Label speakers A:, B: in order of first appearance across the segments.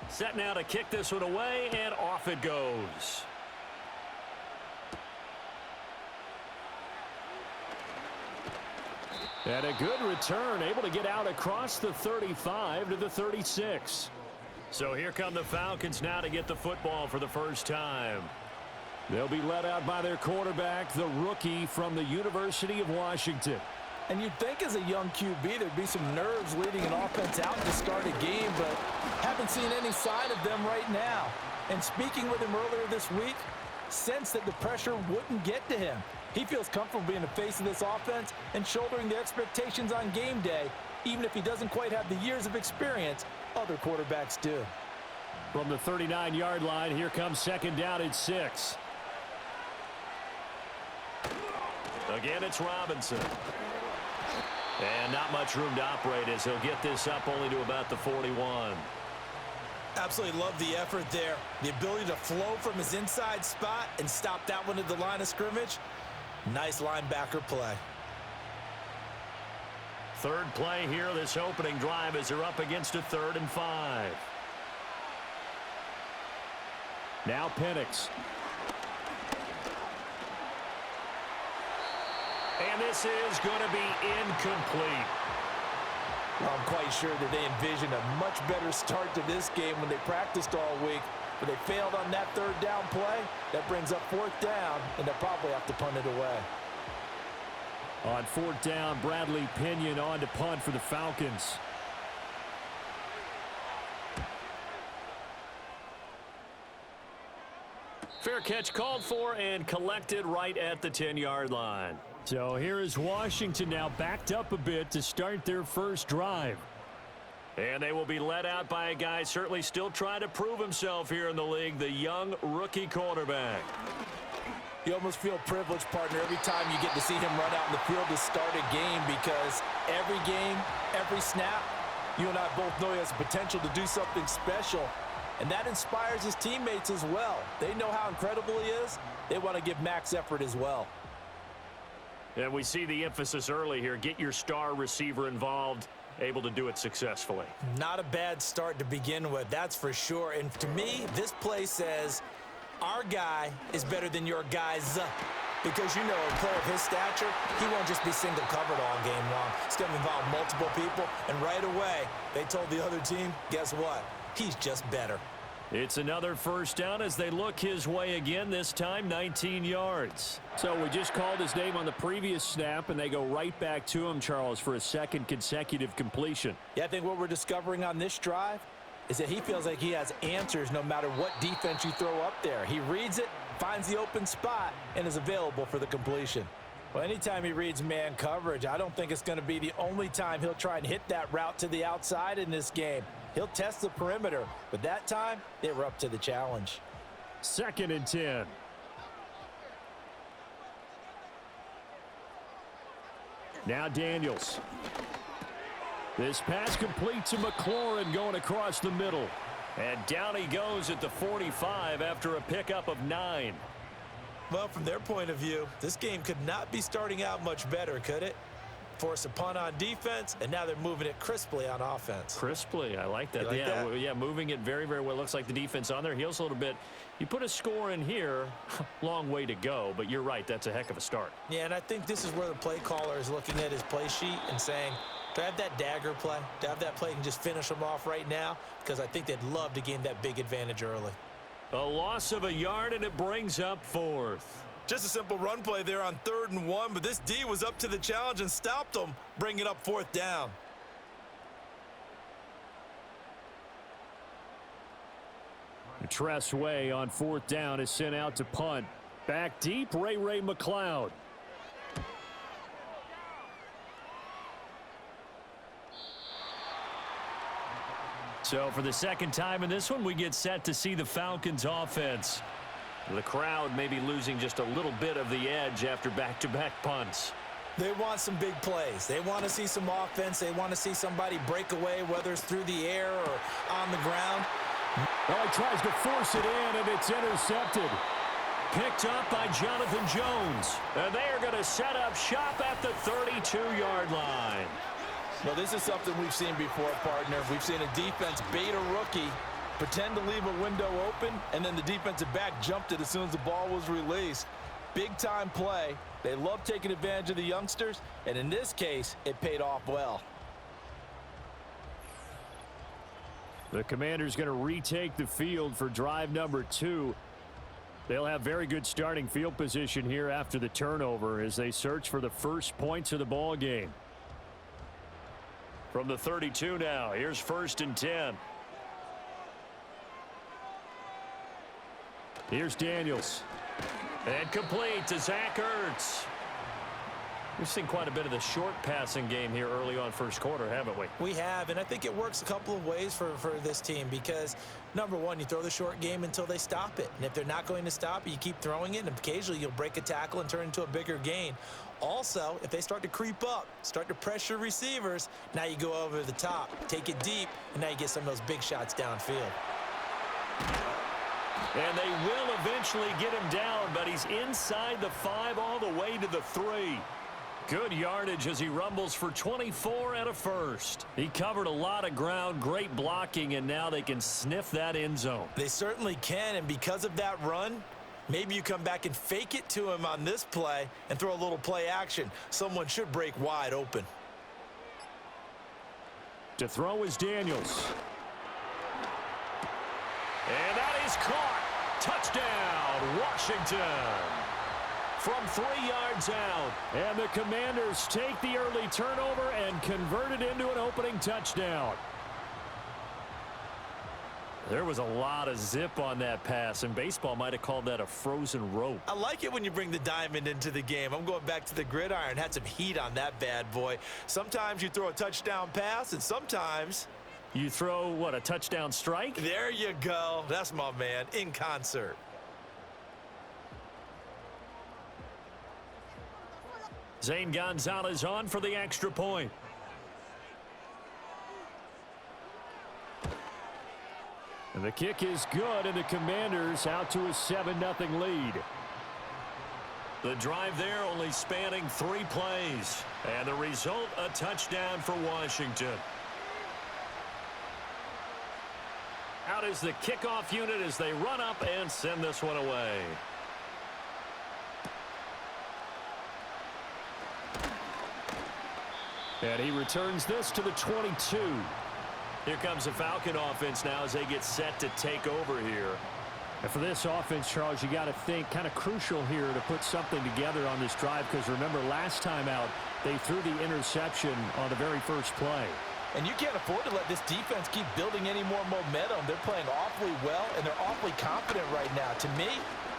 A: Set now to kick this one away, and off it goes. And a good return, able to get out across the 35 to the 36. So here come the Falcons now to get the football for the first time. They'll be led out by their quarterback, the rookie from the University of Washington.
B: And you'd think as a young QB there'd be some nerves leading an offense out to start a game, but haven't seen any sign of them right now. And speaking with him earlier this week, sensed that the pressure wouldn't get to him. He feels comfortable being the face of this offense and shouldering the expectations on game day, even if he doesn't quite have the years of experience other quarterbacks do.
A: From the 39-yard line, here comes second down at 6. Again, it's Robinson. And not much room to operate as he'll get this up only to about the 41.
C: Absolutely love the effort there. The ability to flow from his inside spot and stop that one at the line of scrimmage. Nice linebacker play.
A: Third play here, this opening drive as they're up against a 3rd and 5. Now Penix. And this is going to be incomplete.
B: I'm quite sure that they envisioned a much better start to this game when they practiced all week, but they failed on that 3rd down play. That brings up 4th down, and they'll probably have to punt it away.
A: On 4th down, Bradley Pinion on to punt for the Falcons. Fair catch called for and collected right at the 10-yard line. So here is Washington now backed up a bit to start their first drive. And they will be led out by a guy certainly still trying to prove himself here in the league, the young rookie quarterback.
B: You almost feel privileged, partner, every time you get to see him run out in the field to start a game, because every game, every snap, you and I both know he has the potential to do something special. And that inspires his teammates as well. They know how incredible he is. They want to give max effort as well.
A: And we see the emphasis early here. Get your star receiver involved, able to do it successfully.
C: Not a bad start to begin with, that's for sure. And to me, this play says our guy is better than your guys. Because, you know, a player of his stature, he won't just be single covered all game long. It's going to involve multiple people. And right away, they told the other team, guess what? He's just better.
A: It's another first down as they look his way again, this time 19 yards. So we just called his name on the previous snap, and they go right back to him, Charles, for a second consecutive completion.
B: Yeah, I think what we're discovering on this drive is that he feels like he has answers no matter what defense you throw up there. He reads it, finds the open spot, and is available for the completion. Well, anytime he reads man coverage, I don't think it's going to be the only time he'll try and hit that route to the outside in this game. He'll test the perimeter, but that time, they were up to the challenge.
A: 2nd and 10. Now Daniels. This pass complete to McLaurin going across the middle. And down he goes at the 45 after a pickup of 9.
C: Well, from their point of view, this game could not be starting out much better, could it? Force a punt on defense, and now they're moving it crisply on offense.
A: Crisply, I like that.
C: You like that?
A: Yeah, moving it very, very well. Looks like the defense on their heels a little bit. You put a score in here, long way to go, but you're right, that's a heck of a start.
C: Yeah, and I think this is where the play caller is looking at his play sheet and saying, do I have that dagger play? Do I have that play and just finish them off right now? Because I think they'd love to gain that big advantage early.
A: A loss of a yard, and it brings up 4th.
C: Just a simple run play there on 3rd and 1, but this D was up to the challenge and stopped them, bringing up 4th down.
A: Tress Way on 4th down is sent out to punt. Back deep, Ray McLeod. So for the second time in this one, we get set to see the Falcons offense. The crowd may be losing just a little bit of the edge after back-to-back punts.
C: They want some big plays. They want to see some offense. They want to see somebody break away, whether it's through the air or on the ground.
A: Well, he tries to force it in, and it's intercepted. Picked up by Jonathan Jones. And they are going to set up shop at the 32-yard line.
B: Well, this is something we've seen before, partner. We've seen a defense bait a rookie, Pretend to leave a window open, and then the defensive back jumped it as soon as the ball was released. Big-time play. They love taking advantage of the youngsters, and in this case, it paid off well.
A: The Commanders going to retake the field for drive number 2. They'll have very good starting field position here after the turnover as they search for the first points of the ball game. From the 32 now, here's 1st and 10. Here's Daniels. And complete to Zach Ertz. We've seen quite a bit of the short passing game here early on first quarter, haven't we?
C: We have, and I think it works a couple of ways for this team because, number one, you throw the short game until they stop it. And if they're not going to stop it, you keep throwing it, and occasionally you'll break a tackle and turn it into a bigger gain. Also, if they start to creep up, start to pressure receivers, now you go over the top, take it deep, and now you get some of those big shots downfield.
A: And they will eventually get him down, but he's inside the 5 all the way to the 3. Good yardage as he rumbles for 24 and a first. He covered a lot of ground, great blocking, and now they can sniff that end zone.
C: They certainly can, and because of that run, maybe you come back and fake it to him on this play and throw a little play action. Someone should break wide open.
A: To throw is Daniels. And that is caught. Touchdown, Washington. From 3 yards out. And the Commanders take the early turnover and convert it into an opening touchdown. There was a lot of zip on that pass, and baseball might have called that a frozen rope.
C: I like it when you bring the diamond into the game. I'm going back to the gridiron. Had some heat on that bad boy. Sometimes you throw a touchdown pass, and sometimes
A: you throw, what, a touchdown strike?
C: There you go. That's my man, in concert.
A: Zane Gonzalez on for the extra point. And the kick is good, and the Commanders out to a 7-0 lead. The drive there only spanning 3 plays. And the result, a touchdown for Washington. Out is the kickoff unit as they run up and send this one away. And he returns this to the 22. Here comes the Falcon offense now as they get set to take over here. And for this offense, Charles, you got to think kind of crucial here to put something together on this drive because remember last time out they threw the interception on the very first play.
B: And you can't afford to let this defense keep building any more momentum. They're playing awfully well, and they're awfully confident right now. To me,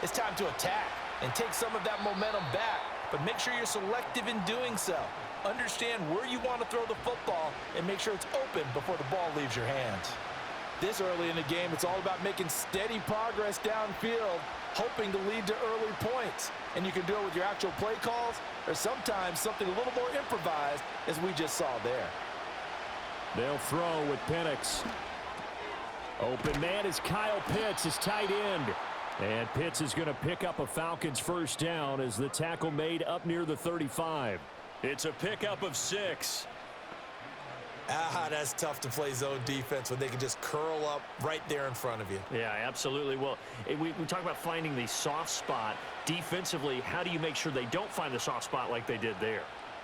B: it's time to attack and take some of that momentum back, but make sure you're selective in doing so. Understand where you want to throw the football and make sure it's open before the ball leaves your hands. This early in the game, it's all about making steady progress downfield, hoping to lead to early points. And you can do it with your actual play calls or sometimes something a little more improvised as we just saw there.
A: They'll throw with Penix. Open man is Kyle Pitts, his tight end. And Pitts is going to pick up a Falcons first down as the tackle made up near the 35. It's a pickup of 6.
C: That's tough to play zone defense when they can just curl up right there in front of you.
A: Yeah, absolutely. Well, we talk about finding the soft spot. Defensively, how do you make sure they don't find the soft spot like they did there?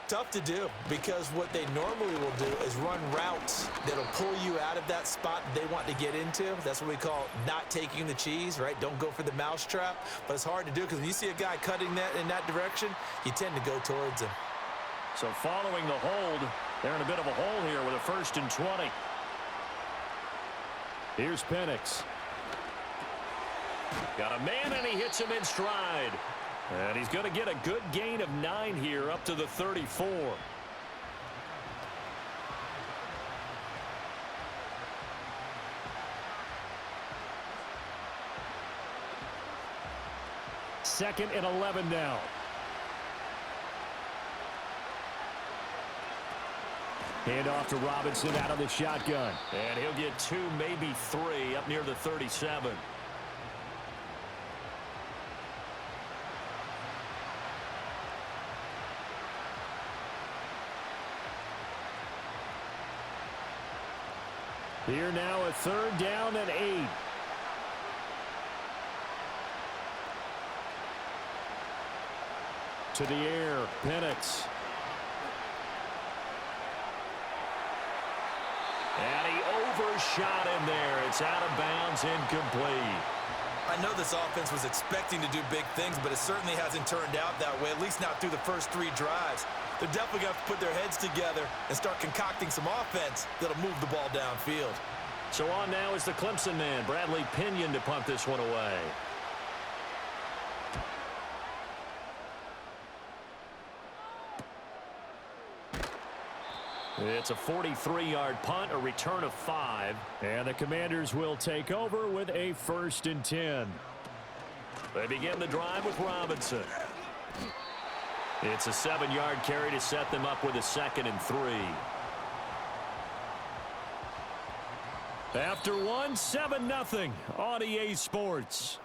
C: Tough to do because what they normally will do is run routes that'll pull you out of that spot they want to get into. That's what we call not taking the cheese, right? Don't go for the mousetrap. But it's hard to do because when you see a guy cutting that in that direction, you tend to go towards him.
A: So following the hold, they're in a bit of a hole here with a 1st and 20. Here's Penix. Got a man, and he hits him in stride. And he's going to get a good gain of 9 here up to the 34. Second and 11 now. Hand off to Robinson out of the shotgun. And he'll get 2, maybe 3 up near the 37. Here now, a 3rd down and 8. To the air, Penix. And he overshot him there. It's out of bounds, incomplete.
C: I know this offense was expecting to do big things, but it certainly hasn't turned out that way, at least not through the first 3 drives. They're definitely going to have to put their heads together and start concocting some offense that'll move the ball downfield.
A: So on now is the Clemson man, Bradley Pinion, to punt this one away. It's a 43-yard punt, a return of 5. And the Commanders will take over with a 1st and 10. They begin the drive with Robinson. It's a 7-yard carry to set them up with a 2nd and 3. After 1, 7-0 on EA Sports.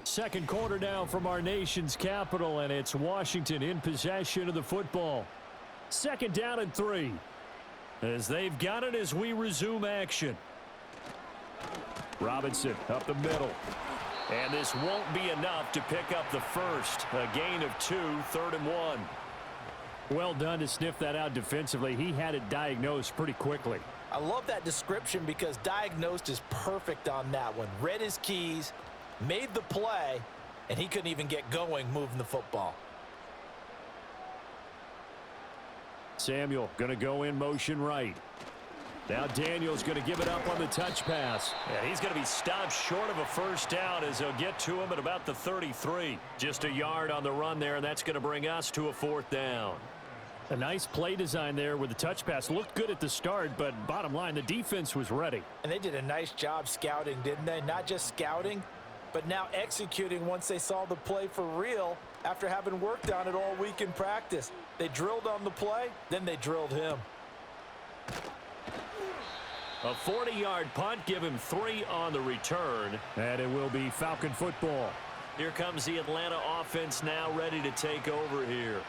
A: Second quarter now from our nation's capital, and it's Washington in possession of the football. 2nd down and 3. As they've got it as we resume action. Robinson up the middle. And this won't be enough to pick up the first. A gain of 2, 3rd and 1. Well done to sniff that out defensively. He had it diagnosed pretty quickly.
B: I love that description because diagnosed is perfect on that one. Read his keys, made the play, and he couldn't even get going moving the football.
A: Samuel going to go in motion right. Now Daniel's going to give it up on the touch pass. And he's going to be stopped short of a 1st down as they'll get to him at about the 33. Just a yard on the run there, and that's going to bring us to a 4th down. A nice play design there with the touch pass. Looked good at the start, but bottom line, the defense was ready.
B: And they did a nice job scouting, didn't they? Not just scouting, but now executing once they saw the play for real after having worked on it all week in practice. They drilled on the play, then they drilled him.
A: A 40-yard punt, give him 3 on the return, and it will be Falcon football. Here comes the Atlanta offense now ready to take over here.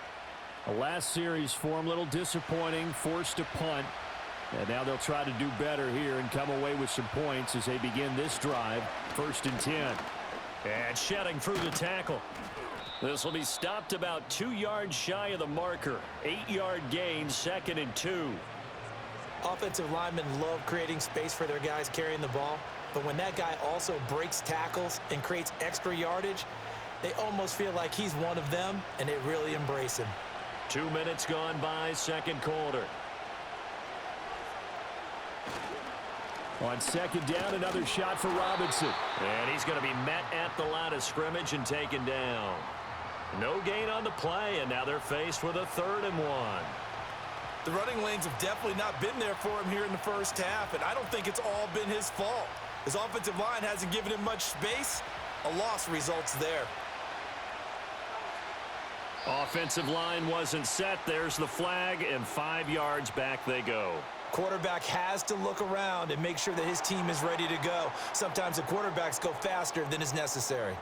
A: The last series for him, a little disappointing, forced to punt. And now they'll try to do better here and come away with some points as they begin this drive. 1st and 10. And shedding through the tackle. This will be stopped about 2 yards shy of the marker. 8-yard gain, 2nd and 2.
C: Offensive linemen love creating space for their guys carrying the ball, but when that guy also breaks tackles and creates extra yardage, they almost feel like he's one of them, and they really embrace him.
A: 2 minutes gone by, 2nd quarter. On 2nd down, another shot for Robinson. And he's going to be met at the line of scrimmage and taken down. No gain on the play, and now they're faced with a 3rd and 1.
C: The running lanes have definitely not been there for him here in the first half, and I don't think it's all been his fault. His offensive line hasn't given him much space. A loss results there.
A: Offensive line wasn't set. There's the flag, and 5 yards back they go.
C: Quarterback has to look around and make sure that his team is ready to go. Sometimes the quarterbacks go faster than is necessary.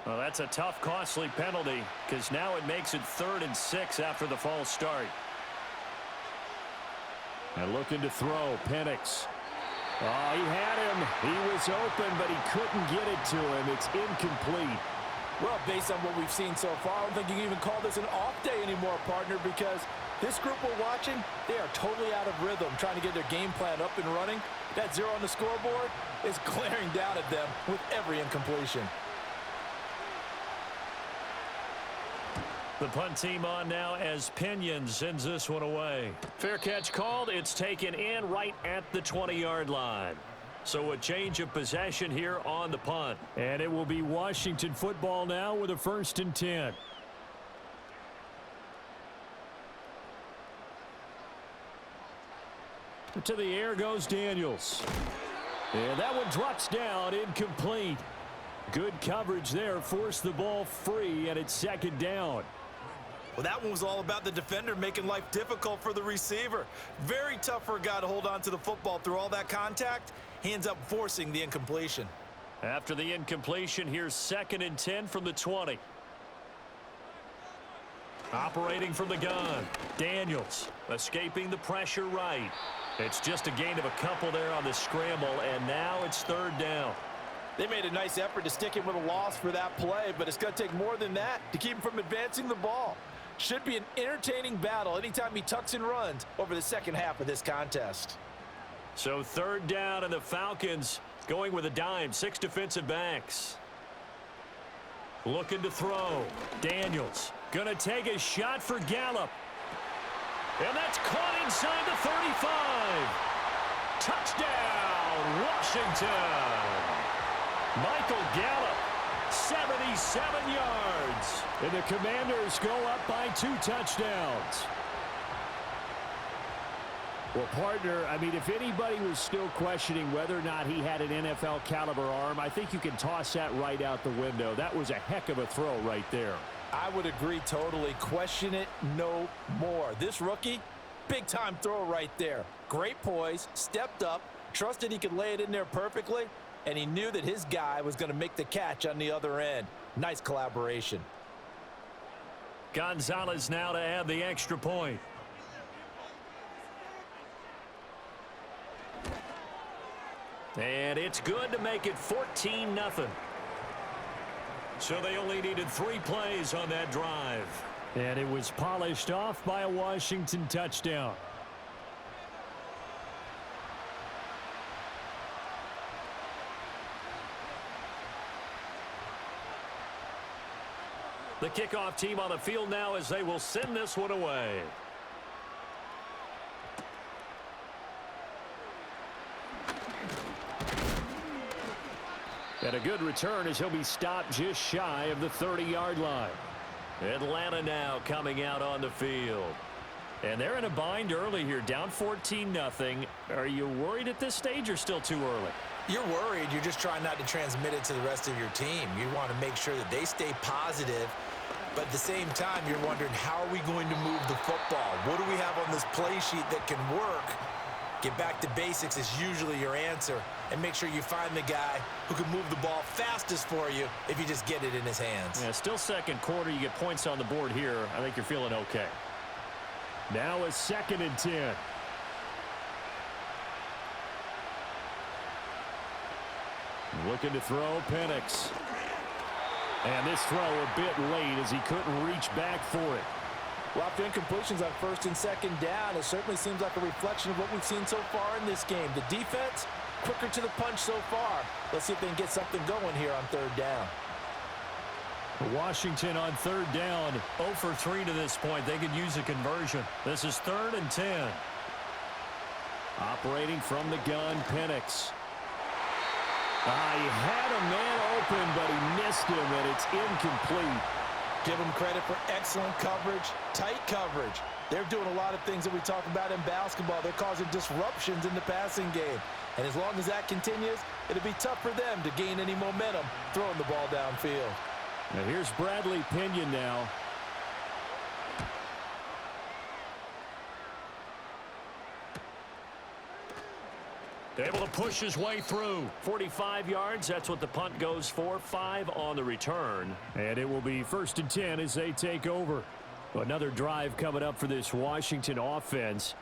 A: Well, that's a tough, costly penalty because now it makes it 3rd and 6 after the false start. And looking to throw, Penix. Oh, he had him. He was open, but he couldn't get it to him. It's incomplete.
B: Well, based on what we've seen so far, I don't think you can even call this an off day anymore, partner, because this group we're watching, they are totally out of rhythm, trying to get their game plan up and running. That 0 on the scoreboard is glaring down at them with every incompletion.
A: The punt team on now as Pinion sends this one away. Fair catch called. It's taken in right at the 20-yard line. So a change of possession here on the punt. And it will be Washington football now with a 1st and 10. To the air goes Daniels. And that one drops down, incomplete. Good coverage there, forced the ball free, and it's 2nd down.
C: Well, that one was all about the defender making life difficult for the receiver. Very tough for a guy to hold on to the football through all that contact. He ends up forcing the incompletion.
A: After the incompletion, here's 2nd and 10 from the 20. Operating from the gun. Daniels escaping the pressure right. It's just a gain of a couple there on the scramble, and now it's third down.
B: They made a nice effort to stick him with a loss for that play, but it's going to take more than that to keep him from advancing the ball. Should be an entertaining battle anytime he tucks and runs over the second half of this contest.
A: So third down, and the Falcons going with a dime. 6 defensive backs. Looking to throw. Daniels going to take a shot for Gallup. And that's caught inside the 35. Touchdown, Washington. Michael Gallup, 77 yards. And the Commanders go up by 2 touchdowns.
D: Well, partner, I mean, if anybody was still questioning whether or not he had an NFL caliber arm, I think you can toss that right out the window. That was a heck of a throw right there.
B: I would agree totally. Question it no more. This rookie, big-time throw right there. Great poise, stepped up, trusted he could lay it in there perfectly, and he knew that his guy was going to make the catch on the other end. Nice collaboration.
A: Gonzalez now to add the extra point. And it's good to make it 14-0. So they only needed 3 plays on that drive.
D: And it was polished off by a Washington touchdown.
A: The kickoff team on the field now as they will send this one away.
D: And a good return as he'll be stopped just shy of the 30-yard line.
A: Atlanta now coming out on the field. And they're in a bind early here, down 14-0. Are you worried at this stage or still too early?
C: You're worried. You're just trying not to transmit it to the rest of your team. You want to make sure that they stay positive. But at the same time, you're wondering, how are we going to move the football? What do we have on this play sheet that can work? Get back to basics is usually your answer. And make sure you find the guy who can move the ball fastest for you if you just get it in his hands.
A: Yeah, still second quarter. You get points on the board here. I think you're feeling okay.
D: Now a 2nd and 10. Looking to throw, Penix. And this throw a bit late as he couldn't reach back for it.
B: Well, after incompletions on 1st and 2nd down, it certainly seems like a reflection of what we've seen so far in this game. The defense, quicker to the punch so far. Let's see if they can get something going here on 3rd down.
A: Washington on 3rd down, 0 for 3 to this point. They could use a conversion. This is 3rd and 10.
D: Operating from the gun, Penix. He had a man open, but he missed him, and it's incomplete.
B: Give them credit for excellent coverage, tight coverage. They're doing a lot of things that we talk about in basketball. They're causing disruptions in the passing game. And as long as that continues, it'll be tough for them to gain any momentum throwing the ball downfield.
D: Now here's Bradley Pinion now.
A: Able to push his way through. 45 yards, that's what the punt goes for. 5 on the return.
D: And it will be 1st and 10 as they take over. Another drive coming up for this Washington offense.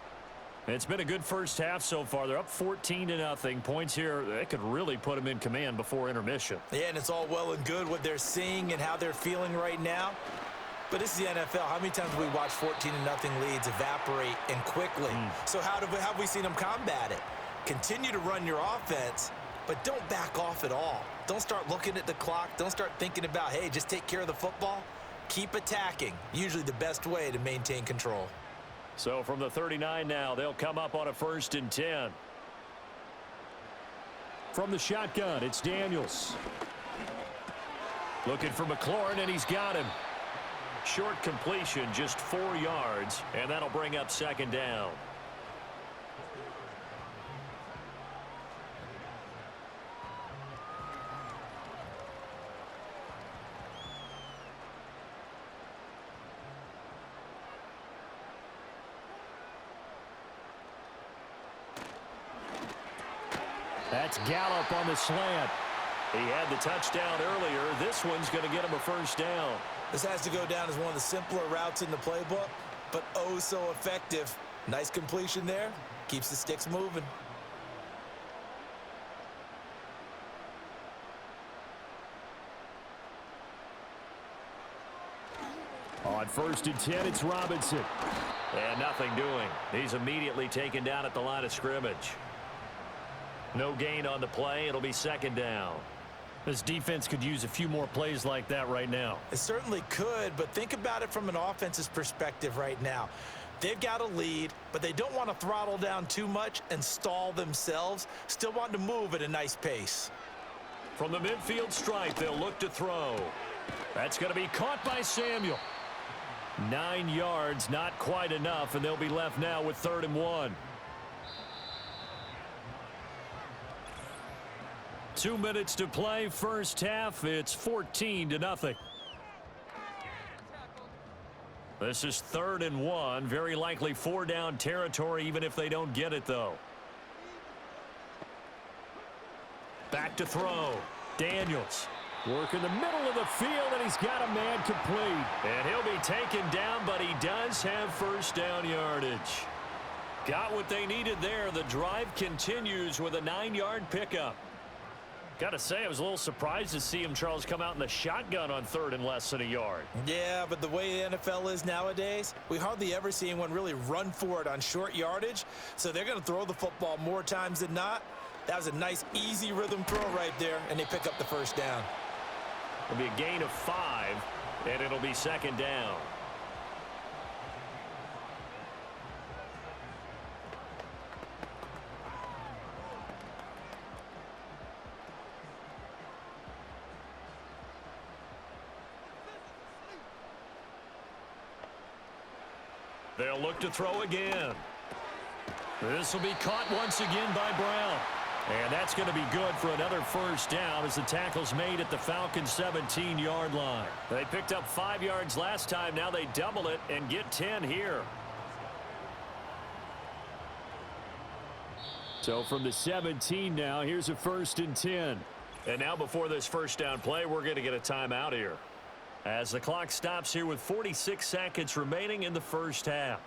A: It's been a good first half so far. They're up 14-0. Points here, that could really put them in command before intermission.
C: Yeah, and it's all well and good what they're seeing and how they're feeling right now. But this is the NFL. How many times have we watched 14-0 leads evaporate and quickly? So how have we seen them combat it? Continue to run your offense, but don't back off at all. Don't start looking at the clock. Don't start thinking about, hey, just take care of the football. Keep attacking. Usually the best way to maintain control.
A: So from the 39 now, they'll come up on a 1st and 10.
D: From the shotgun, it's Daniels.
A: Looking for McLaurin, and he's got him. Short completion, just 4 yards, and that'll bring up 2nd down.
D: That's Gallup on the slant.
A: He had the touchdown earlier. This one's going to get him a 1st down.
C: This has to go down as one of the simpler routes in the playbook, but oh so effective. Nice completion there. Keeps the sticks moving.
D: On 1st and 10, it's Robinson.
A: And nothing doing. He's immediately taken down at the line of scrimmage. No gain on the play. It'll be 2nd down. This defense could use a few more plays like that right now.
C: It certainly could, but think about it from an offense's perspective right now. They've got a lead, but they don't want to throttle down too much and stall themselves. Still want to move at a nice pace.
A: From the midfield stripe, they'll look to throw. That's going to be caught by Samuel. 9 yards, not quite enough, and they'll be left now with 3rd and 1. 2 minutes to play, first half. It's 14-0. This is 3rd and 1. Very likely 4-down territory, even if they don't get it, though. Back to throw. Daniels.
D: Work in the middle of the field, and he's got a man complete.
A: And he'll be taken down, but he does have 1st down yardage. Got what they needed there. The drive continues with a 9-yard pickup. Got to say, I was a little surprised to see him, Charles, come out in the shotgun on 3rd and less than a yard.
C: Yeah, but the way the NFL is nowadays, we hardly ever see anyone really run for it on short yardage. So they're going to throw the football more times than not. That was a nice, easy rhythm throw right there, and they pick up the 1st down.
A: It'll be a gain of 5, and it'll be 2nd down. They'll look to throw again. This will be caught once again by Brown. And that's going to be good for another 1st down as the tackle's made at the Falcons' 17-yard line. They picked up 5 yards last time. Now they double it and get 10 here.
D: So from the 17 now, here's a 1st and 10.
A: And now before this 1st down play, we're going to get a timeout here, as the clock stops here with 46 seconds remaining in the 1st half.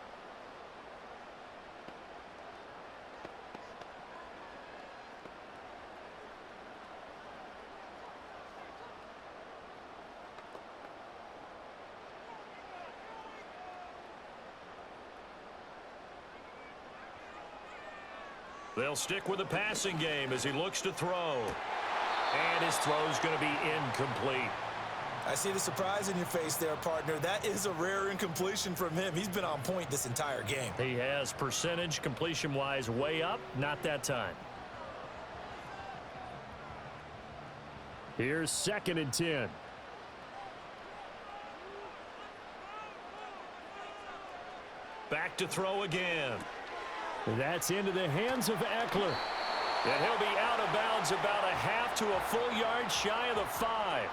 A: They'll stick with the passing game as he looks to throw. And his throw's going to be incomplete.
C: I see the surprise in your face there, partner. That is a rare incompletion from him. He's been on point this entire game.
A: He has percentage completion-wise way up. Not that time.
D: Here's 2nd and 10.
A: Back to throw again.
D: That's into the hands of Eckler.
A: And he'll be out of bounds about a half to a full yard shy of the 5.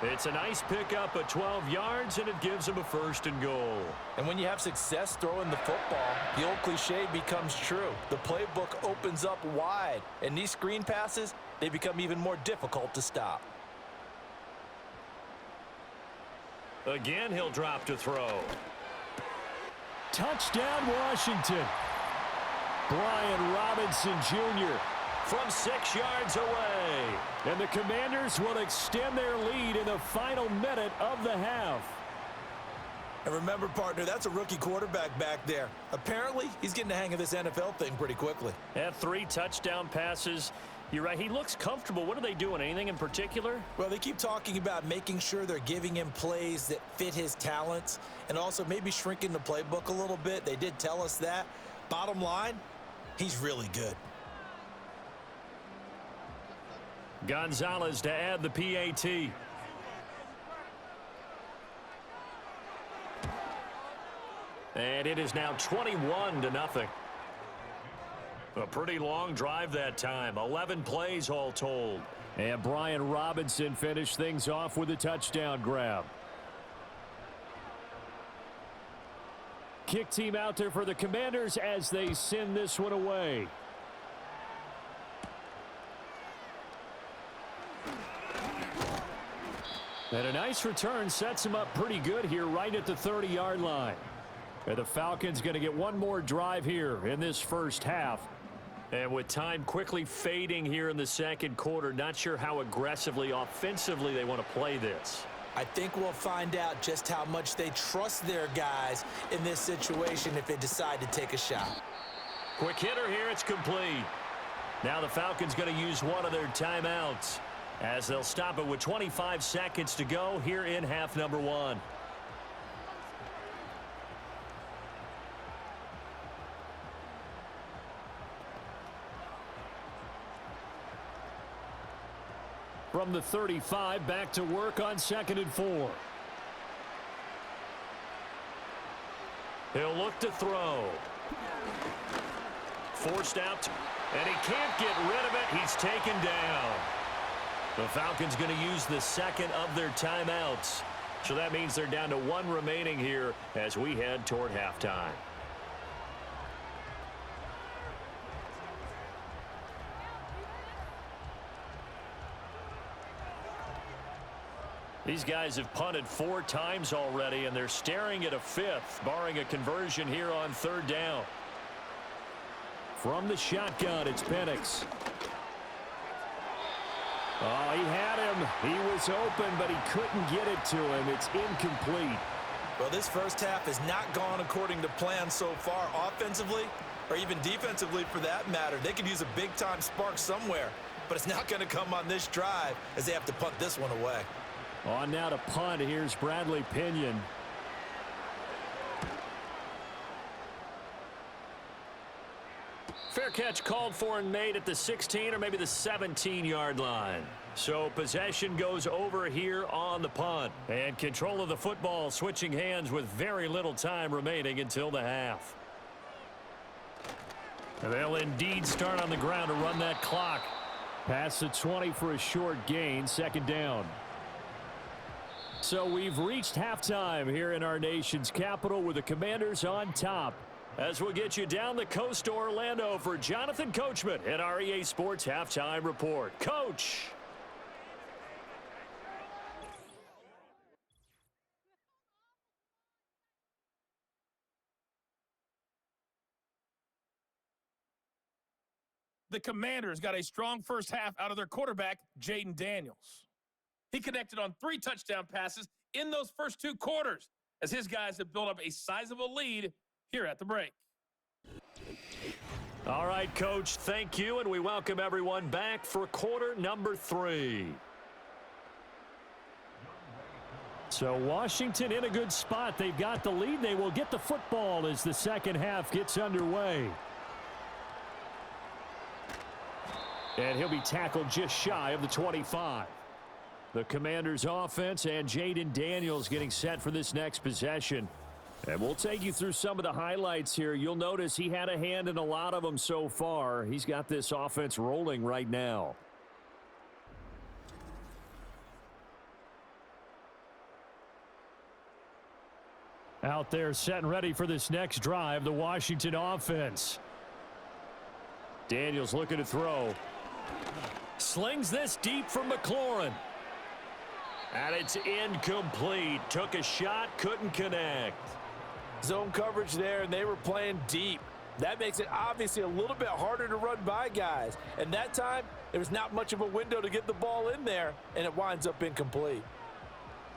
A: It's a nice pickup at 12 yards, and it gives him a 1st and goal.
B: And when you have success throwing the football, the old cliche becomes true. The playbook opens up wide, and these screen passes, they become even more difficult to stop.
A: Again, he'll drop to throw.
D: Touchdown, Washington. Brian Robinson Jr.
A: from 6 yards away.
D: And the Commanders will extend their lead in the final minute of the half.
C: And remember, partner, that's a rookie quarterback back there. Apparently, he's getting the hang of this NFL thing pretty quickly.
A: Had 3 touchdown passes. You're right, he looks comfortable. What are they doing? Anything in particular?
C: Well, they keep talking about making sure they're giving him plays that fit his talents and also maybe shrinking the playbook a little bit. They did tell us that. Bottom line, he's really good.
A: Gonzalez to add the PAT. And it is now 21-0. A pretty long drive that time. 11 plays all told.
D: And Brian Robinson finished things off with a touchdown grab. Kick team out there for the Commanders as they send this one away. And a nice return sets him up pretty good here right at the 30-yard line. And the Falcons going to get one more drive here in this first half.
A: And with time quickly fading here in the second quarter, not sure how aggressively, offensively they want to play this.
C: I think we'll find out just how much they trust their guys in this situation if they decide to take a shot.
A: Quick hitter here, it's complete. Now the Falcons going to use one of their timeouts as they'll stop it with 25 seconds to go here in half number one.
D: From the 35, back to work on 2nd and 4.
A: He'll look to throw. Forced out, and he can't get rid of it. He's taken down. The Falcons going to use the second of their timeouts. So that means they're down to one remaining here as we head toward halftime. These guys have punted 4 times already, and they're staring at a 5th, barring a conversion here on 3rd down.
D: From the shotgun, it's Penix. Oh, he had him. He was open, but he couldn't get it to him. It's incomplete.
C: Well, this first half has not gone according to plan so far offensively or even defensively for that matter. They could use a big-time spark somewhere, but it's not going to come on this drive as they have to punt this one away.
D: On now to punt. Here's Bradley Pinion.
A: Fair catch called for and made at the 16 or maybe the 17-yard line. So possession goes over here on the punt. And control of the football switching hands with very little time remaining until the half. And they'll indeed start on the ground to run that clock.
D: Past the 20 for a short gain. 2nd down. So we've reached halftime here in our nation's capital with the Commanders on top.
A: As we'll get you down the coast to Orlando for Jonathan Coachman at our EA Sports Halftime Report. Coach.
E: The Commanders got a strong first half out of their quarterback, Jaden Daniels. He connected on 3 touchdown passes in those first 2 quarters as his guys have built up a sizable lead here at the break.
A: All right, Coach, thank you, and we welcome everyone back for quarter number 3.
D: So Washington in a good spot. They've got the lead. They will get the football as the second half gets underway. And he'll be tackled just shy of the 25. The Commanders offense and Jaden Daniels getting set for this next possession. And we'll take you through some of the highlights here. You'll notice he had a hand in a lot of them so far. He's got this offense rolling right now. Out there set and ready for this next drive, the Washington offense. Daniels looking to throw.
A: Slings this deep from McLaurin. And it's incomplete. Took a shot, couldn't connect.
B: Zone coverage there, and they were playing deep. That makes it obviously a little bit harder to run by guys. And that time, there was not much of a window to get the ball in there, and it winds up incomplete.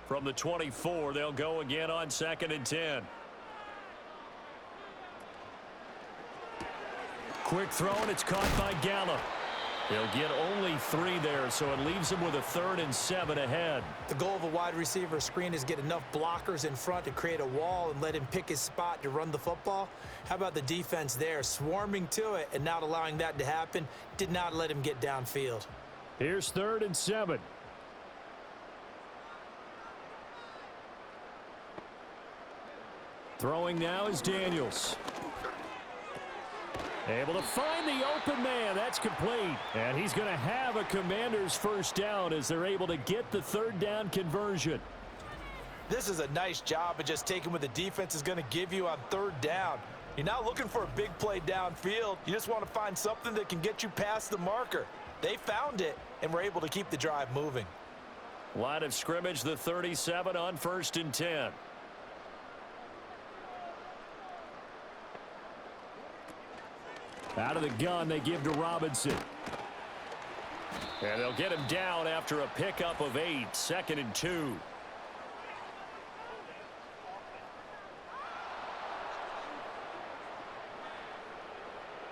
A: From the 24, they'll go again on 2nd and 10. Quick throw, and it's caught by Gallup. They'll get only 3 there, so it leaves them with a 3rd and 7 ahead.
C: The goal of a wide receiver screen is get enough blockers in front to create a wall and let him pick his spot to run the football. How about the defense there, swarming to it and not allowing that to happen? Did not let him get downfield.
D: Here's 3rd and 7. Throwing now is Daniels. Able to find the open man. That's complete. And he's going to have a Commander's first down as they're able to get the 3rd down conversion.
C: This is a nice job of just taking what the defense is going to give you on 3rd down. You're not looking for a big play downfield. You just want to find something that can get you past the marker. They found it and were able to keep the drive moving.
A: Line of scrimmage, the 37 on 1st and 10.
D: Out of the gun, they give to Robinson.
A: And they'll get him down after a pickup of 8, 2nd and 2.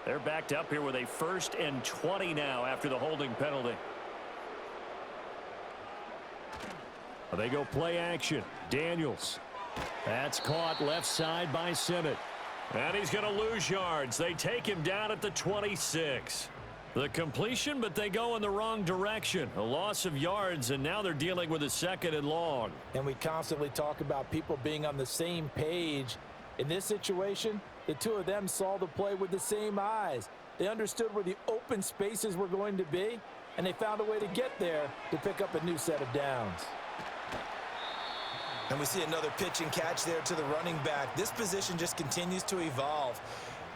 A: They're backed up here with a 1st and 20 now after the holding penalty.
D: They go play action. Daniels. That's caught left side by Simmett.
A: And he's going to lose yards. They take him down at the 26. The completion, but they go in the wrong direction. A loss of yards, and now they're dealing with a 2nd and long.
B: And we constantly talk about people being on the same page. In this situation, the two of them saw the play with the same eyes. They understood where the open spaces were going to be, and they found a way to get there to pick up a new set of downs.
C: And we see another pitch and catch there to the running back. This position just continues to evolve.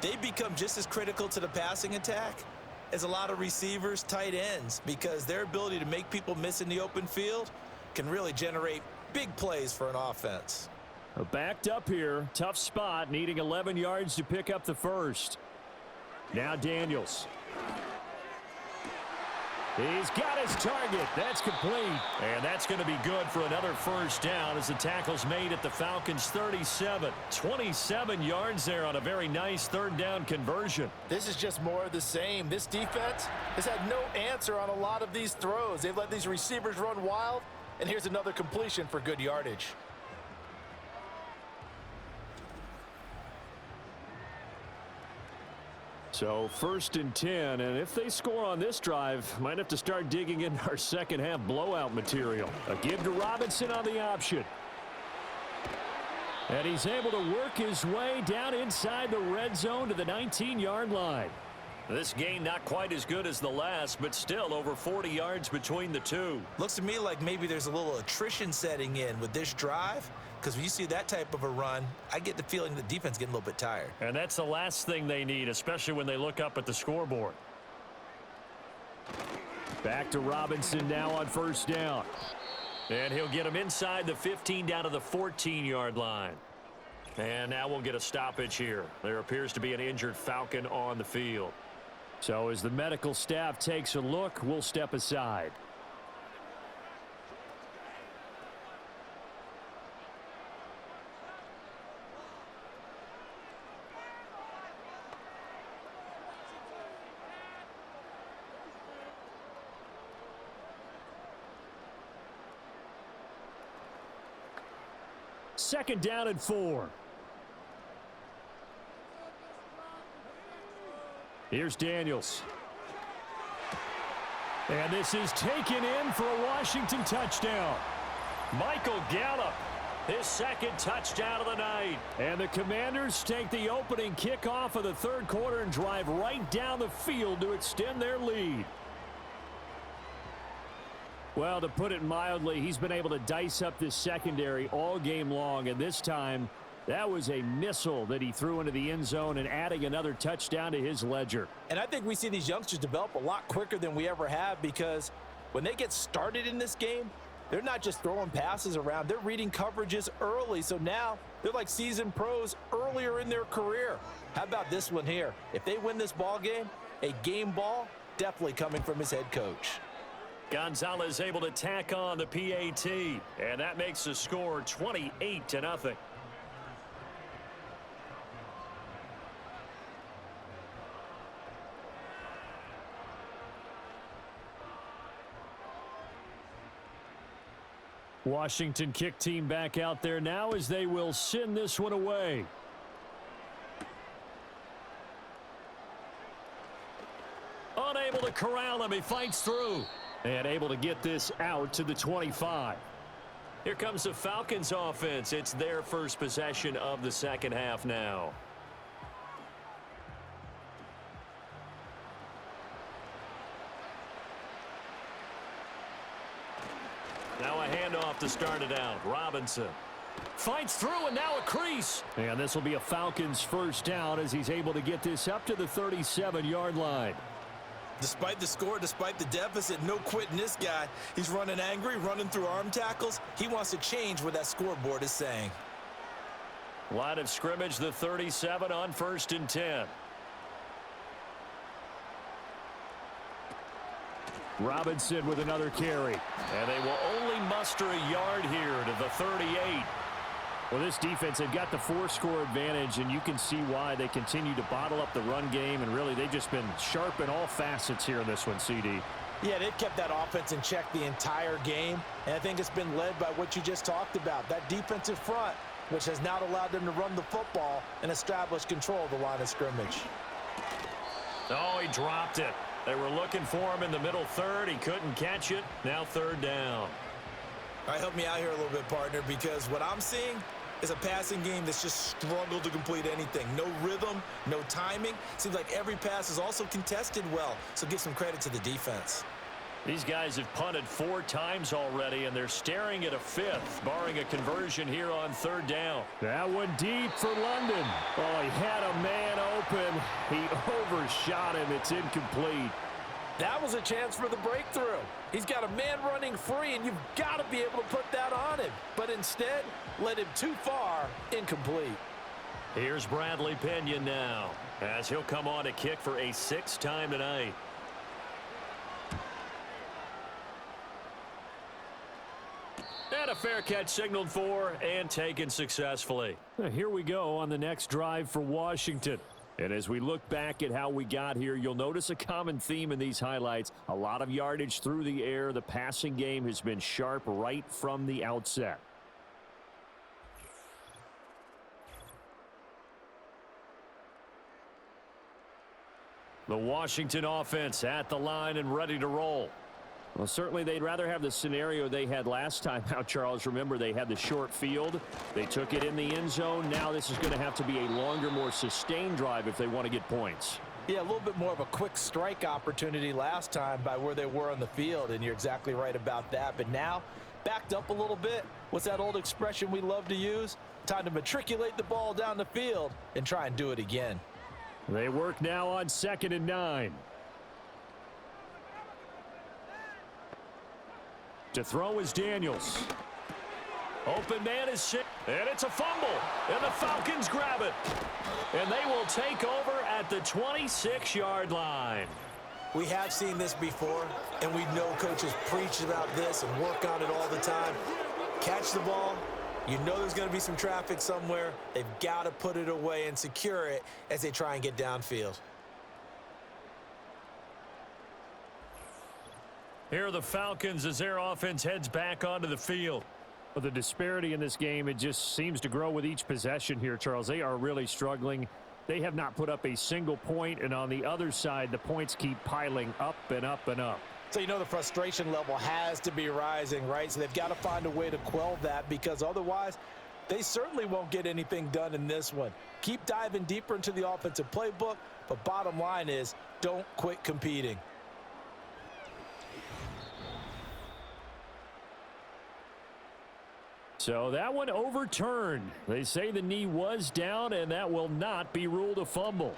C: They become just as critical to the passing attack as a lot of receivers, tight ends, because their ability to make people miss in the open field can really generate big plays for an offense.
D: Backed up here. Tough spot, needing 11 yards to pick up the first. Now Daniels. He's got his target. That's complete.
A: And that's going to be good for another 1st down as the tackle's made at the Falcons' 37. 27 yards there on a very nice 3rd down conversion.
B: This is just more of the same. This defense has had no answer on a lot of these throws. They've let these receivers run wild, and here's another completion for good yardage.
D: So 1st and 10, and if they score on this drive, might have to start digging in our second half blowout material. A give to Robinson on the option. And he's able to work his way down inside the red zone to the 19-yard line.
A: This game not quite as good as the last, but still over 40 yards between the two.
C: Looks to me like maybe there's a little attrition setting in with this drive, because when you see that type of a run, I get the feeling the defense getting a little bit tired.
A: And that's the last thing they need, especially when they look up at the scoreboard.
D: Back to Robinson now on 1st down.
A: And he'll get him inside the 15 down to the 14-yard line. And now we'll get a stoppage here. There appears to be an injured Falcon on the field.
D: So as the medical staff takes a look, we'll step aside. Second down and 4. Here's Daniels. And this is taken in for a Washington touchdown.
A: Michael Gallup, his 2nd touchdown of the night.
D: And the Commanders take the opening kickoff of the 3rd quarter and drive right down the field to extend their lead. Well, to put it mildly, he's been able to dice up this secondary all game long, and this time that was a missile that he threw into the end zone and adding another touchdown to his ledger.
B: And I think we see these youngsters develop a lot quicker than we ever have, because when they get started in this game, they're not just throwing passes around. They're reading coverages early, so now they're like seasoned pros earlier in their career. How about this one here? If they win this ball game, a game ball definitely coming from his head coach.
A: Gonzalez able to tack on the PAT, and that makes the score 28-0.
D: Washington kick team back out there now as they will send this one away.
A: Unable to corral him, he fights through.
D: And able to get this out to the 25.
A: Here comes the Falcons offense. It's their first possession of the second half now. Now a handoff to start it out. Robinson fights through, and now a crease.
D: And this will be a Falcons 1st down as he's able to get this up to the 37-yard line.
C: Despite the score, despite the deficit, no quitting this guy. He's running angry, running through arm tackles. He wants to change what that scoreboard is saying.
A: Line of scrimmage, the 37 on 1st and 10.
D: Robinson with another carry.
A: And they will only muster a yard here to the 38.
D: Well, this defense, they've got the 4-score advantage, and you can see why they continue to bottle up the run game, and really they've just been sharp in all facets here in this one, CD.
B: Yeah, they've kept that offense in check the entire game, and I think it's been led by what you just talked about, that defensive front, which has now allowed them to run the football and establish control of the line of scrimmage.
A: Oh, he dropped it. They were looking for him in the middle third. He couldn't catch it. Now 3rd down.
C: All right, help me out here a little bit, partner, because what I'm seeing is a passing game that's just struggled to complete anything. No rhythm, no timing. Seems like every pass is also contested well, so give some credit to the defense.
A: These guys have punted 4 times already, and they're staring at a 5th, barring a conversion here on 3rd down.
D: That one deep for London. Oh, he had a man open. He overshot him. It's incomplete.
B: That was a chance for the breakthrough. He's got a man running free, and you've got to be able to put that on him. But instead, led him too far, incomplete.
A: Here's Bradley Pinion now, as he'll come on to kick for a 6th time tonight. And a fair catch signaled for and taken successfully.
D: Here we go on the next drive for Washington. And as we look back at how we got here, you'll notice a common theme in these highlights. A lot of yardage through the air. The passing game has been sharp right from the outset.
A: The Washington offense at the line and ready to roll.
D: Well, certainly they'd rather have the scenario they had last time out, Charles. Remember, they had the short field. They took it in the end zone. Now this is going to have to be a longer, more sustained drive if they want to get points.
B: Yeah, a little bit more of a quick strike opportunity last time by where they were on the field, and you're exactly right about that. But now, backed up a little bit. What's that old expression we love to use? Time to matriculate the ball down the field and try and do it again.
D: They work now on 2nd and 9. To throw is Daniels.
A: Open man is sick, and it's a fumble, and the Falcons grab it. And they will take over at the 26-yard line.
C: We have seen this before, and we know coaches preach about this and work on it all the time. Catch the ball. You know there's going to be some traffic somewhere. They've got to put it away and secure it as they try and get downfield.
A: Here are the Falcons as their offense heads back onto the field.
D: Well, the disparity in this game, it just seems to grow with each possession here, Charles. They are really struggling. They have not put up a single point, and on the other side, the points keep piling up and up and up.
B: So you know the frustration level has to be rising, right? So they've got to find a way to quell that, because otherwise they certainly won't get anything done in this one. Keep diving deeper into the offensive playbook, but bottom line is don't quit competing.
D: So that one overturned. They say the knee was down, and that will not be ruled a fumble.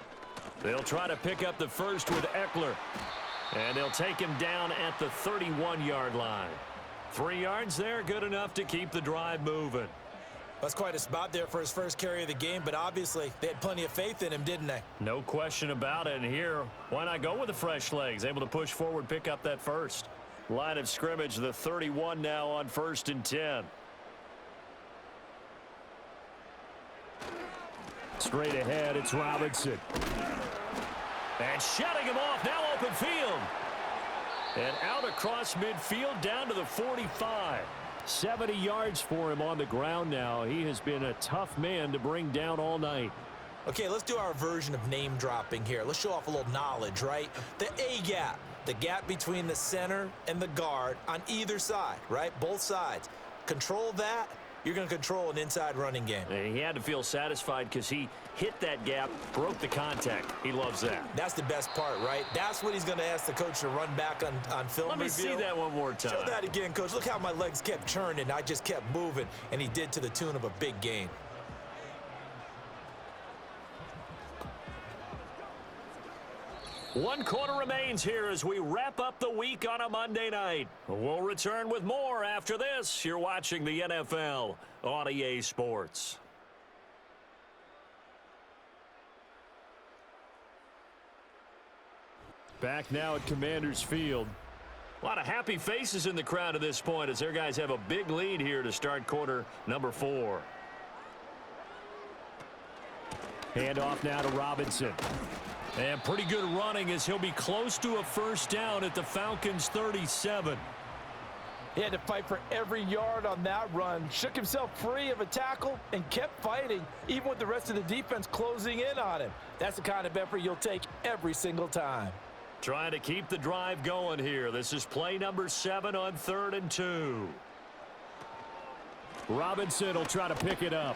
A: They'll try to pick up the first with Eckler. And they'll take him down at the 31-yard line. 3 yards there, good enough to keep the drive moving.
C: That's quite a spot there for his first carry of the game, but obviously they had plenty of faith in him, didn't they?
A: No question about it. And here, why not go with the fresh legs? Able to push forward, pick up that first. Line of scrimmage, the 31 now on 1st and 10.
D: Straight ahead, it's Robinson.
A: And shutting him off, now open field. And out across midfield down to the 45.
D: 70 yards for him on the ground now. He has been a tough man to bring down all night.
C: Okay, let's do our version of name dropping here. Let's show off a little knowledge, right? The A-gap, the gap between the center and the guard on either side, right? Both sides. Control that. You're going to control an inside running game.
A: And he had to feel satisfied because he hit that gap, broke the contact. He loves that.
C: That's the best part, right? That's what he's going to ask the coach to run back on film
A: Let me see that one more time.
C: Show that again, coach. Look how my legs kept churning. I just kept moving, and he did to the tune of a big gain.
A: 1 quarter remains here as we wrap up the week on a Monday night. We'll return with more after this. You're watching the NFL on EA Sports.
D: Back now at Commanders Field.
A: A lot of happy faces in the crowd at this point as their guys have a big lead here to start quarter number 4.
D: Handoff now to Robinson.
A: And pretty good running as he'll be close to a first down at the Falcons' 37.
B: He had to fight for every yard on that run, shook himself free of a tackle, and kept fighting, even with the rest of the defense closing in on him. That's the kind of effort you'll take every single time.
A: Trying to keep the drive going here. This is play number 7 on 3rd and 2.
D: Robinson will try to pick it up.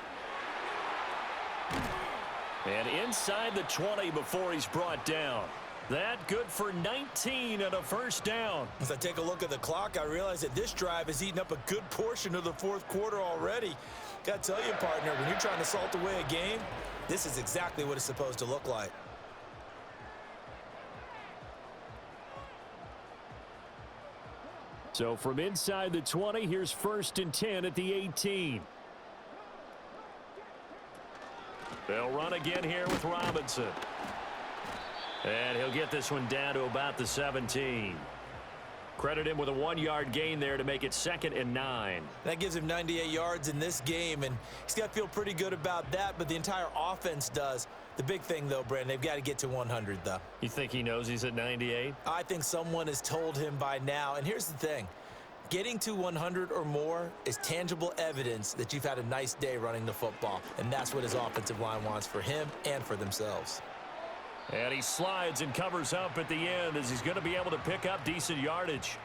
A: And inside the 20 before he's brought down. That good for 19 and a first down.
C: As I take a look at the clock, I realize that this drive has eaten up a good portion of the 4th quarter already. Got to tell you, partner, when you're trying to salt away a game, this is exactly what it's supposed to look like.
D: So from inside the 20, here's 1st and 10 at the 18.
A: They'll run again here with Robinson. And he'll get this one down to about the 17. Credit him with a 1-yard gain there to make it 2nd and 9.
C: That gives him 98 yards in this game, and he's got to feel pretty good about that, but the entire offense does. The big thing, though, Brandon, they've got to get to 100, though.
A: You think he knows he's at 98?
C: I think someone has told him by now, and here's the thing. Getting to 100 or more is tangible evidence that you've had a nice day running the football, and that's what his offensive line wants for him and for themselves.
A: And he slides and covers up at the end as he's going to be able to pick up decent yardage.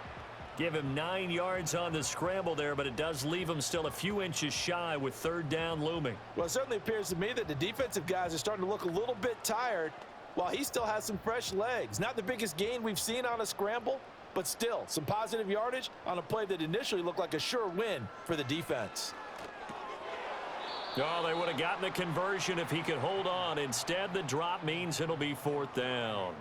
A: Give him 9 yards on the scramble there, but it does leave him still a few inches shy with 3rd down looming.
B: Well, it certainly appears to me that the defensive guys are starting to look a little bit tired while he still has some fresh legs. Not the biggest gain we've seen on a scramble, but still some positive yardage on a play that initially looked like a sure win for the defense.
A: Oh, they would have gotten the conversion if he could hold on. Instead, the drop means it'll be 4th down.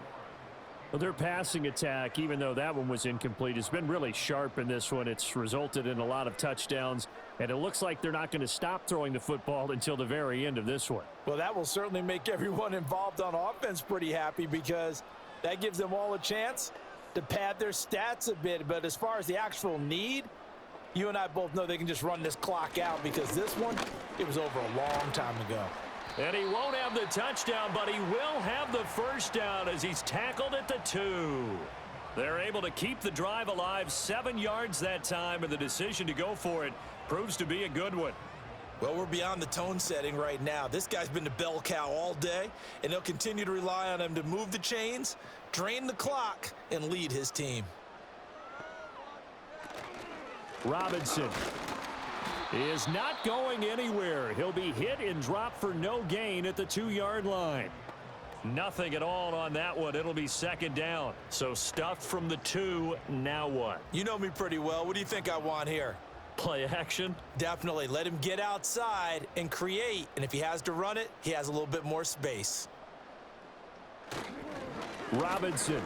D: Well, their passing attack, even though that one was incomplete, has been really sharp in this one. It's resulted in a lot of touchdowns, and it looks like they're not going to stop throwing the football until the very end of this one.
B: Well, that will certainly make everyone involved on offense pretty happy because that gives them all a chance to pad their stats a bit. But as far as the actual need, you and I both know they can just run this clock out because this one, it was over a long time ago.
A: And he won't have the touchdown, but he will have the first down as he's tackled at the 2. They're able to keep the drive alive, 7 yards that time, and the decision to go for it proves to be a good one.
C: Well, we're beyond the tone setting right now. This guy's been the bell cow all day, and they'll continue to rely on him to move the chains, drain the clock, and lead his team.
D: Robinson is not going anywhere. He'll be hit and dropped for no gain at the 2-yard line.
A: Nothing at all on that one. It'll be 2nd down. So stuffed from the 2, now what?
C: You know me pretty well. What do you think I want here?
A: Play action?
C: Definitely. Let him get outside and create. And if he has to run it, he has a little bit more space.
D: Robinson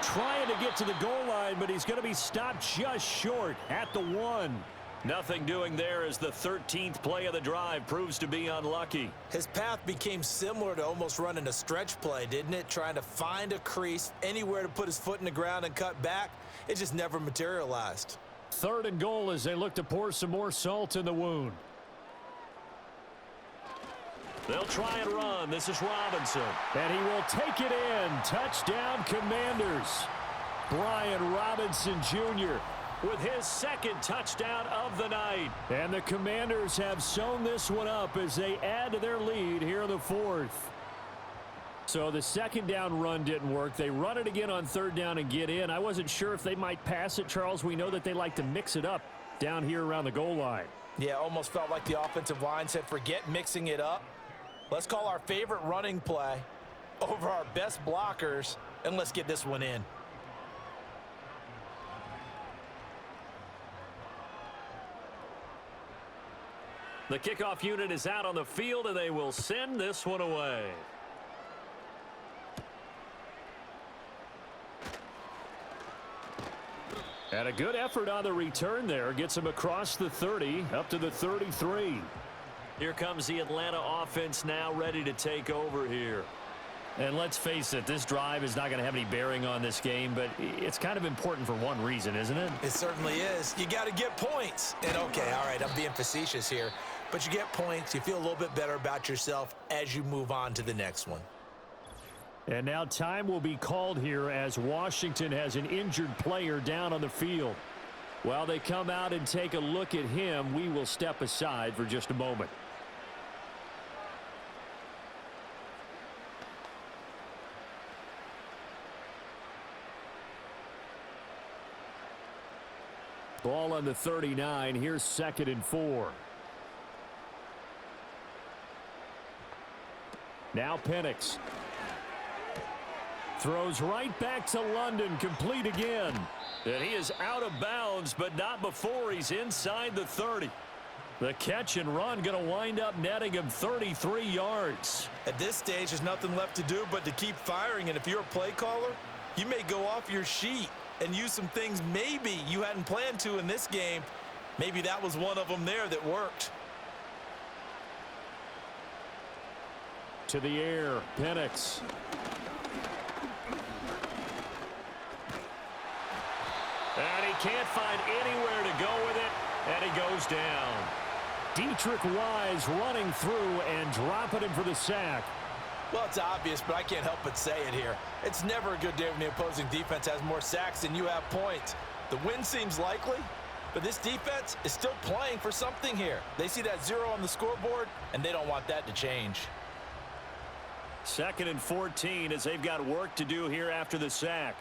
D: trying to get to the goal line, but he's going to be stopped just short at the 1.
A: Nothing doing there as the 13th play of the drive proves to be unlucky.
C: His path became similar to almost running a stretch play, didn't it? Trying to find a crease, anywhere to put his foot in the ground and cut back. It just never materialized.
D: 3rd and goal as they look to pour some more salt in the wound.
A: They'll try and run. This is Robinson.
D: And he will take it in. Touchdown, Commanders. Brian Robinson Jr.
A: with his 2nd touchdown of the night.
D: And the Commanders have sewn this one up as they add to their lead here in the 4th. So the 2nd down run didn't work. They run it again on 3rd down and get in. I wasn't sure if they might pass it, Charles. We know that they like to mix it up down here around the goal line.
B: Yeah, almost felt like the offensive line said, forget mixing it up. Let's call our favorite running play over our best blockers, and let's get this one in.
A: The kickoff unit is out on the field, and they will send this one away.
D: And a good effort on the return there. Gets him across the 30, up to the 33.
A: Here comes the Atlanta offense now ready to take over here. And let's face it, this drive is not going to have any bearing on this game, but it's kind of important for one reason, isn't it?
C: It certainly is. You got to get points. And okay, all right, I'm being facetious here, but you get points. You feel a little bit better about yourself as you move on to the next one.
D: And now time will be called here as Washington has an injured player down on the field. While they come out and take a look at him, we will step aside for just a moment. Ball on the 39. Here's 2nd and 4. Now Penix. Throws right back to London, complete again.
A: And he is out of bounds, but not before he's inside the 30.
D: The catch and run going to wind up netting him 33 yards.
C: At this stage, there's nothing left to do but to keep firing, and if you're a play caller, you may go off your sheet and use some things maybe you hadn't planned to in this game. Maybe that was one of them there that worked.
D: To the air, Penix.
A: And he can't find anywhere to go with it, and he goes down.
D: Dietrich Wise running through and dropping him for the sack.
C: Well, it's obvious, but I can't help but say it here. It's never a good day when the opposing defense has more sacks than you have points. The win seems likely, but this defense is still playing for something here. They see that 0 on the scoreboard, and they don't want that to change.
A: 2nd and 14 as they've got work to do here after the sack.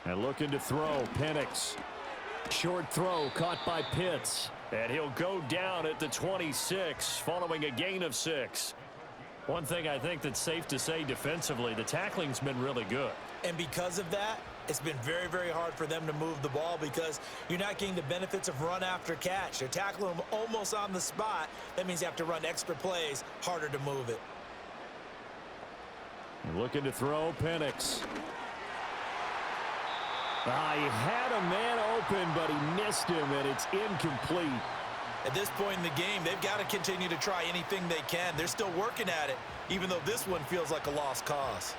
D: And looking to throw, Penix. Short throw caught by Pitts.
A: And he'll go down at the 26 following a gain of 6. One thing I think that's safe to say defensively, the tackling's been really good.
C: And because of that, it's been very, very hard for them to move the ball because you're not getting the benefits of run after catch. They're tackling them almost on the spot. That means you have to run extra plays, harder to move it.
D: And looking to throw, Penix. He had a man open, but he missed him, and it's incomplete.
C: At this point in the game, they've got to continue to try anything they can. They're still working at it, even though this one feels like a lost cause.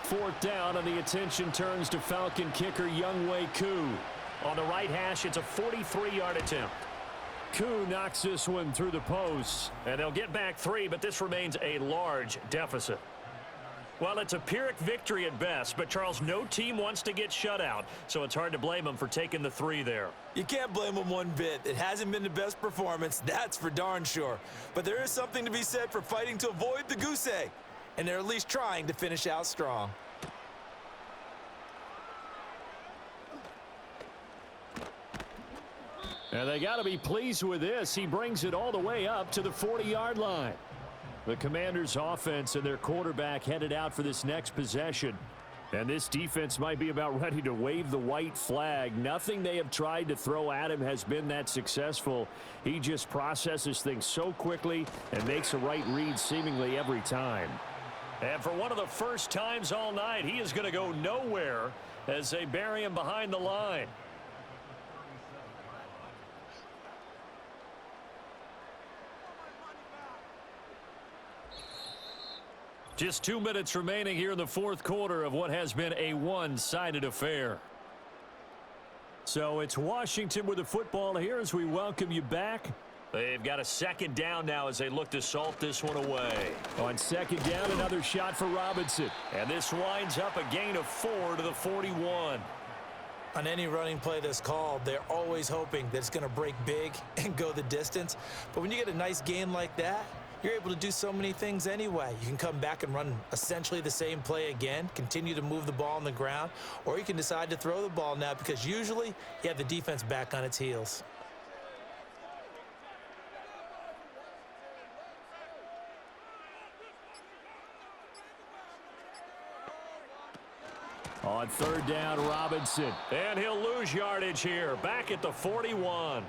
D: 4th down, and the attention turns to Falcon kicker Younghoe Koo.
A: On the right hash, it's a 43-yard attempt.
D: Koo knocks this one through the posts.
A: And they'll get back 3, but this remains a large deficit. Well, it's a Pyrrhic victory at best, but, Charles, no team wants to get shut out, so it's hard to blame them for taking the 3 there.
C: You can't blame them one bit. It hasn't been the best performance, that's for darn sure. But there is something to be said for fighting to avoid the goose egg, and they're at least trying to finish out strong.
D: And they got to be pleased with this. He brings it all the way up to the 40-yard line. The Commanders' offense and their quarterback headed out for this next possession. And this defense might be about ready to wave the white flag. Nothing they have tried to throw at him has been that successful. He just processes things so quickly and makes a right read seemingly every time.
A: And for one of the first times all night, he is going to go nowhere as they bury him behind the line. Just 2 minutes remaining here in the 4th quarter of what has been a one-sided affair.
D: So it's Washington with the football here as we welcome you back.
A: They've got a 2nd down now as they look to salt this one away.
D: On 2nd down, another shot for Robinson.
A: And this winds up a gain of 4 to the 41.
C: On any running play that's called, they're always hoping that it's going to break big and go the distance. But when you get a nice gain like that, you're able to do so many things anyway. You can come back and run essentially the same play again, continue to move the ball on the ground, or you can decide to throw the ball now because usually you have the defense back on its heels.
D: On 3rd down, Robinson.
A: And he'll lose yardage here, back at the 41.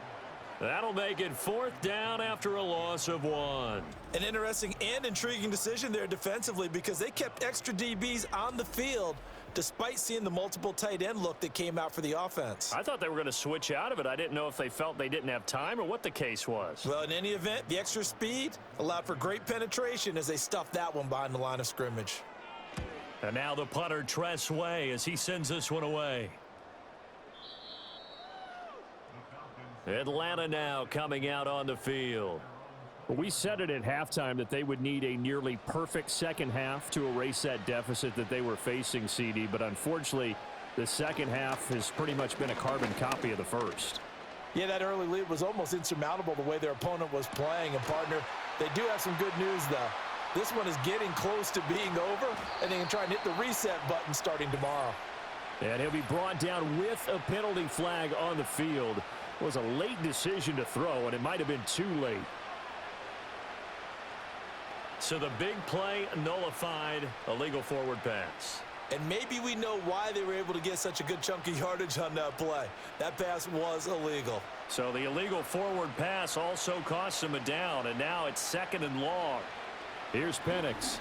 A: That'll make it 4th down after a loss of 1.
C: An interesting and intriguing decision there defensively because they kept extra DBs on the field despite seeing the multiple tight end look that came out for the offense.
A: I thought they were going to switch out of it. I didn't know if they felt they didn't have time or what the case was.
C: Well, in any event, the extra speed allowed for great penetration as they stuffed that one behind the line of scrimmage.
A: And now the punter, Tress Way, as he sends this one away. Atlanta now coming out on the field.
D: Well, we said it at halftime that they would need a nearly perfect second half to erase that deficit that they were facing, CD. But unfortunately, the second half has pretty much been a carbon copy of the first.
B: Yeah, that early lead was almost insurmountable the way their opponent was playing. And, partner, they do have some good news, though. This one is getting close to being over, and they can try and hit the reset button starting tomorrow.
D: And he'll be brought down with a penalty flag on the field. It was a late decision to throw, and it might have been too late.
A: So the big play nullified, a legal forward pass.
C: And maybe we know why they were able to get such a good chunk of yardage on that play. That pass was illegal.
A: So the illegal forward pass also cost him a down, and now it's 2nd and long.
D: Here's Penix.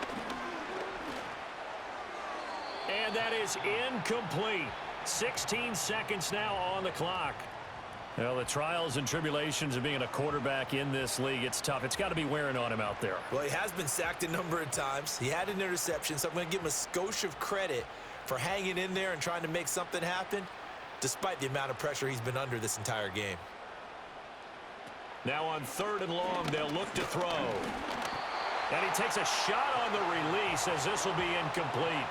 A: And that is incomplete. 16 seconds now on the clock. Well, the trials and tribulations of being a quarterback in this league, it's tough. It's got to be wearing on him out there.
C: Well, he has been sacked a number of times. He had an interception, so I'm going to give him a skosh of credit for hanging in there and trying to make something happen, despite the amount of pressure he's been under this entire game.
A: Now on 3rd and long, they'll look to throw. And he takes a shot on the release as this will be incomplete.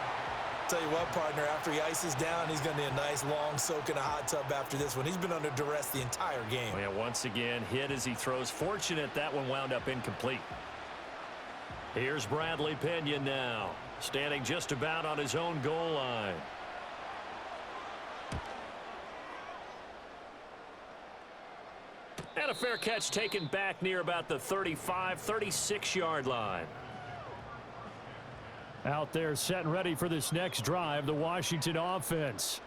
C: Tell you what, partner, after he ices down, he's going to need a nice long soak in a hot tub after this one. He's been under duress the entire game.
A: Oh, yeah, once again, hit as he throws. Fortunate that one wound up incomplete. Here's Bradley Pinion now, standing just about on his own goal line. And a fair catch taken back near about the 35, 36-yard line.
D: Out there set and ready for this next drive, the Washington offense.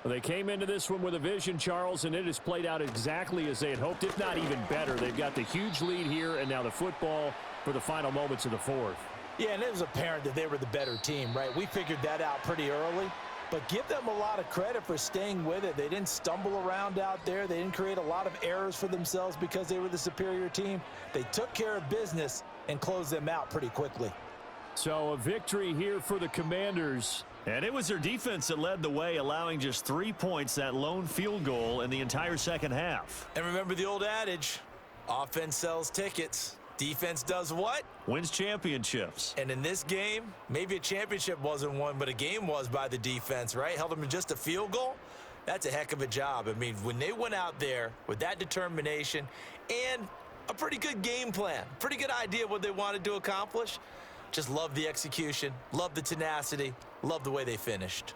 D: They came into this one with a vision, Charles, and it has played out exactly as they had hoped, if not even better. They've got the huge lead here, and now the football for the final moments of the 4th.
B: Yeah, and it was apparent that they were the better team, right? We figured that out pretty early. But give them a lot of credit for staying with it. They didn't stumble around out there. They didn't create a lot of errors for themselves because they were the superior team. They took care of business and closed them out pretty quickly.
D: So a victory here for the Commanders.
A: And it was their defense that led the way, allowing just 3 points, that lone field goal in the entire second half.
C: And remember the old adage, offense sells tickets. Defense does what?
A: Wins championships.
C: And in this game, maybe a championship wasn't won, but a game was by the defense, right? Held them to just a field goal. That's a heck of a job. I mean, when they went out there with that determination and a pretty good game plan, pretty good idea what they wanted to accomplish, just love the execution, love the tenacity, love the way they finished.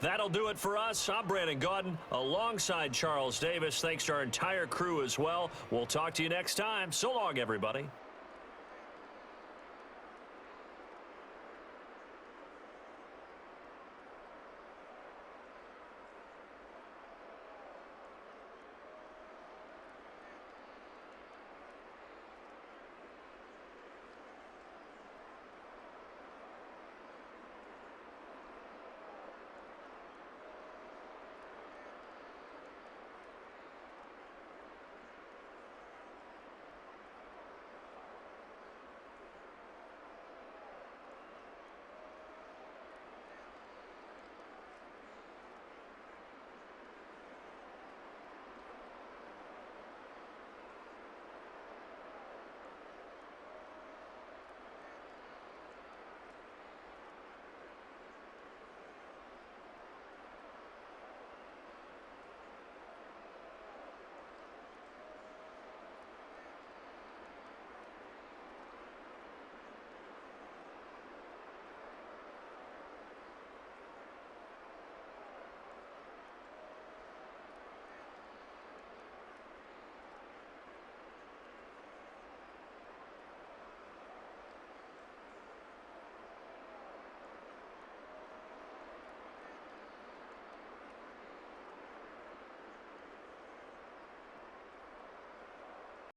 A: That'll do it for us. I'm Brandon Gaudin alongside Charles Davis. Thanks to our entire crew as well. We'll talk to you next time. So long, everybody.